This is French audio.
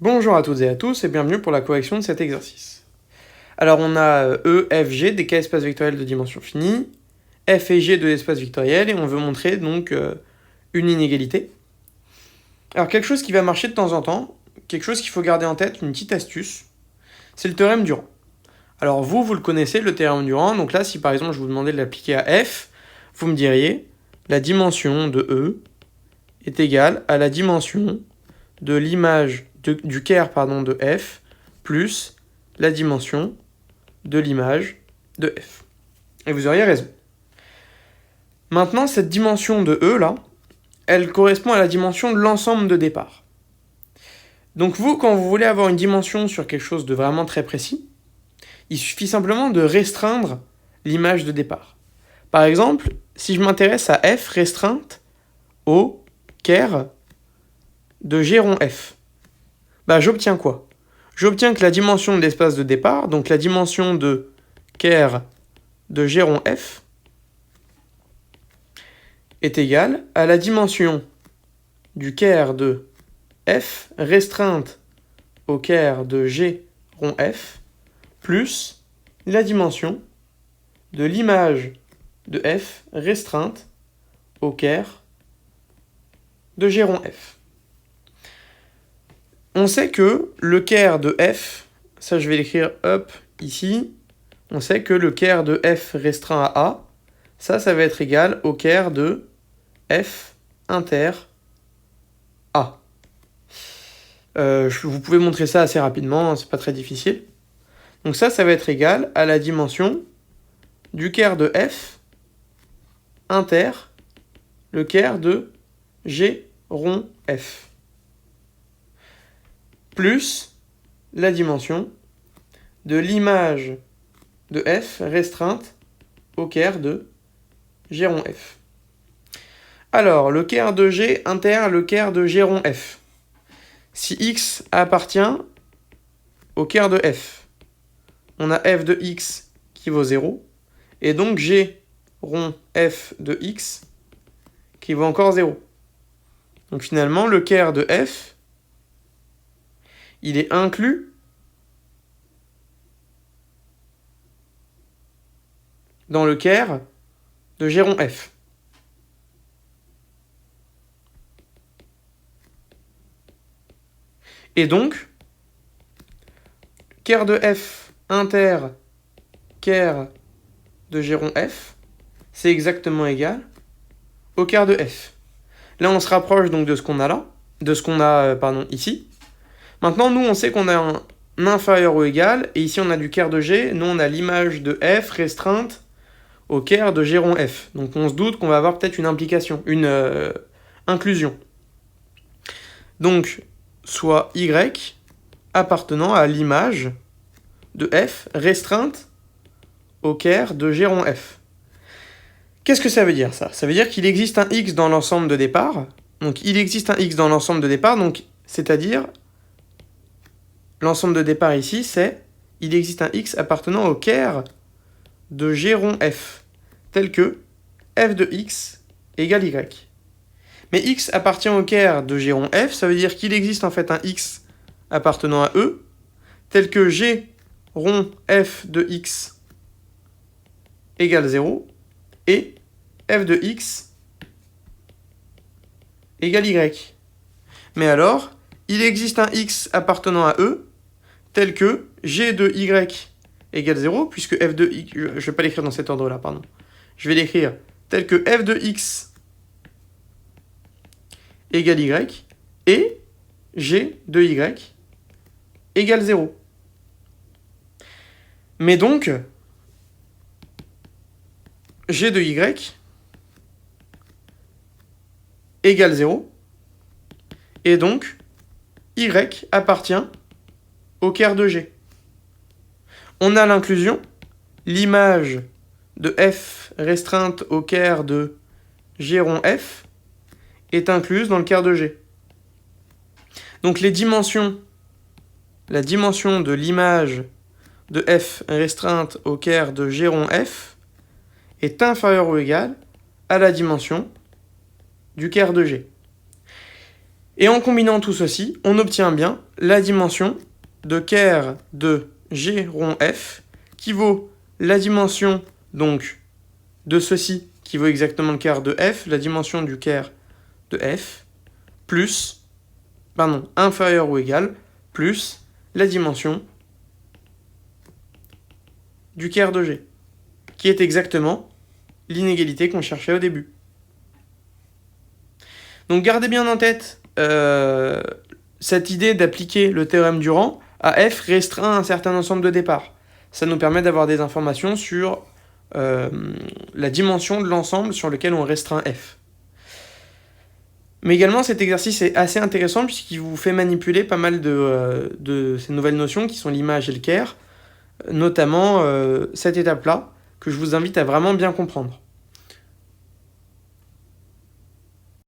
Bonjour à toutes et à tous et bienvenue pour la correction de cet exercice. Alors on a E, F, G des cas espaces vectoriels de dimension finie, F et G de espaces vectoriels et on veut montrer donc une inégalité. Alors quelque chose qui va marcher de temps en temps, quelque chose qu'il faut garder en tête, une petite astuce, c'est le théorème Durand. Alors vous le connaissez, le théorème Durand, donc là si par exemple je vous demandais de l'appliquer à F, vous me diriez la dimension de E est égale à la dimension de l'image du caire de F plus la dimension de l'image de F. Et vous auriez raison. Maintenant, cette dimension de E, là, elle correspond à la dimension de l'ensemble de départ. Donc vous, quand vous voulez avoir une dimension sur quelque chose de vraiment très précis, il suffit simplement de restreindre l'image de départ. Par exemple, si je m'intéresse à F restreinte au caire de G rond F, j'obtiens quoi? J'obtiens que la dimension de l'espace de départ, donc la dimension de caire de G rond F, est égale à la dimension du caire de F restreinte au caire de G rond F plus la dimension de l'image de F restreinte au caire de G rond F. On sait que le caire de F, ça je vais l'écrire up ici, on sait que le caire de F restreint à A, ça va être égal au caire de F inter A. Vous pouvez montrer ça assez rapidement, hein, c'est pas très difficile. Donc ça va être égal à la dimension du caire de F inter le caire de G rond F plus la dimension de l'image de F restreinte au caire de G rond F. Alors, le caire de G inter le caire de G rond F. Si X appartient au caire de F, on a F de X qui vaut 0, et donc G rond F de X qui vaut encore 0. Donc finalement, le caire de F, il est inclus dans le caire de G rond F. Et donc, caire de F inter caire de G rond F, c'est exactement égal au caire de F. Là, on se rapproche donc de ce qu'on a là, ici. Maintenant, nous, on sait qu'on a un inférieur ou égal, et ici, on a du caire de G. Nous, on a l'image de F restreinte au caire de G rond F. Donc, on se doute qu'on va avoir peut-être une implication, une inclusion. Donc, soit Y appartenant à l'image de F restreinte au caire de G rond F. Qu'est-ce que ça veut dire, ça? Ça veut dire qu'il existe un X dans l'ensemble de départ. Donc, il existe un X dans l'ensemble de départ, donc c'est-à-dire l'ensemble de départ ici, c'est il existe un X appartenant au caire de G rond F, tel que F de X égale Y. Mais X appartient au caire de G rond F, ça veut dire qu'il existe en fait un X appartenant à E, tel que G rond F de X égale 0, et F de X égale Y. Mais alors, il existe un X appartenant à E, tel que G de Y égale 0, puisque F de X, je ne vais pas l'écrire dans cet ordre-là, pardon. Je vais l'écrire tel que F de X égale Y, et G de Y égale 0. Mais donc, G de Y égale 0, et donc, Y appartient au caire de G. On a l'inclusion, l'image de F restreinte au caire de G rond F est incluse dans le caire de G. Donc la dimension de l'image de F restreinte au caire de G rond F est inférieure ou égale à la dimension du caire de G. Et en combinant tout ceci, on obtient bien la dimension de ker de G rond F, qui vaut la dimension donc de ceci, qui vaut exactement le ker de F, la dimension du ker de F, plus, inférieur ou égal, plus la dimension du ker de G, qui est exactement l'inégalité qu'on cherchait au début. Donc gardez bien en tête cette idée d'appliquer le théorème du rang à f restreint à un certain ensemble de départ. Ça nous permet d'avoir des informations sur la dimension de l'ensemble sur lequel on restreint f. Mais également, cet exercice est assez intéressant puisqu'il vous fait manipuler pas mal de ces nouvelles notions qui sont l'image et le ker, notamment cette étape-là, que je vous invite à vraiment bien comprendre.